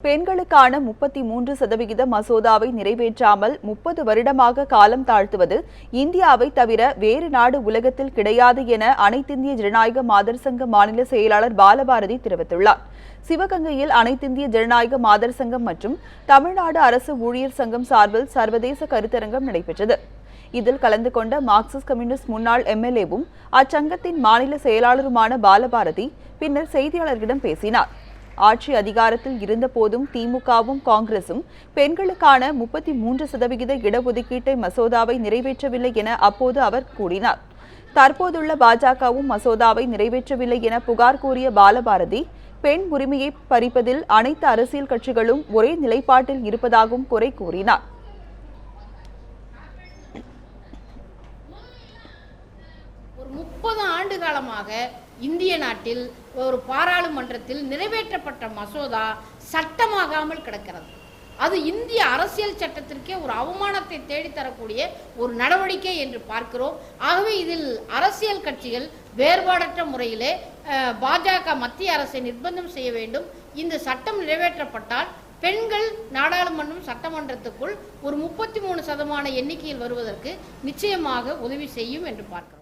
பெண்களுக்கான 33% மசோதாவை நிறைவேற்றாமல் 30 வருடமாக காலம் தாழ்த்துவது இந்தியாவை தவிர வேறு நாடு உலகத்தில் கிடையாது என அனைத்திந்திய ஜனநாயக மாதர் சங்க மாநில செயலாளர் பாலபாரதி தெரிவித்துள்ளார். சிவகங்கையில் அனைத்திந்திய ஜனநாயக மாதர் சங்கம் மற்றும் தமிழ்நாடு அரசு ஊழியர் சங்கம் சார்பில் சர்வதேச கருத்தரங்கம் நடைபெற்றது. இதில் கலந்து கொண்ட மார்க்சிஸ்ட் கம்யூனிஸ்ட் முன்னாள் எம்எல்ஏவும் அச்சங்கத்தின் மாநில செயலாளருமான பாலபாரதி பின்னர் செய்தியாளர்களிடம் பேசினார். ஆட்சி அதிகாரத்தில் இருந்தபோதும் திமுகவும் காங்கிரசும் பெண்களுக்கான 33% இடஒதுக்கீட்டை மசோதாவை நிறைவேற்றவில்லை என அப்போது அவர் கூறினார். தற்போதுள்ள பாஜகவும் மசோதாவை நிறைவேற்றவில்லை என புகார் கூறிய பாலபாரதி, பெண் உரிமையை பறிப்பதில் அனைத்து அரசியல் கட்சிகளும் ஒரே நிலைப்பாட்டில் இருப்பதாகவும் குறை கூறினார். ஒரு 30 ஆண்டு காலமாக இந்திய நாட்டில் ஒரு பாராளுமன்றத்தில் நிறைவேற்றப்பட்ட மசோதா சட்டமாகாமல் கிடக்கிறது. அது இந்திய அரசியல் சட்டத்திற்கே ஒரு அவமானத்தை தேடித்தரக்கூடிய ஒரு நடவடிக்கை என்று பார்க்கிறோம். ஆகவே இதில் அரசியல் கட்சிகள் வேறுபாடற்ற முறையிலே பாஜக மத்திய அரசை நிர்பந்தம் செய்ய வேண்டும். இந்த சட்டம் நிறைவேற்றப்பட்டால் பெண்கள் நாடாளுமன்றம் சட்டமன்றத்துக்குள் ஒரு 33% எண்ணிக்கையில் வருவதற்கு நிச்சயமாக உதவி செய்யும் என்று பார்க்கிறோம்.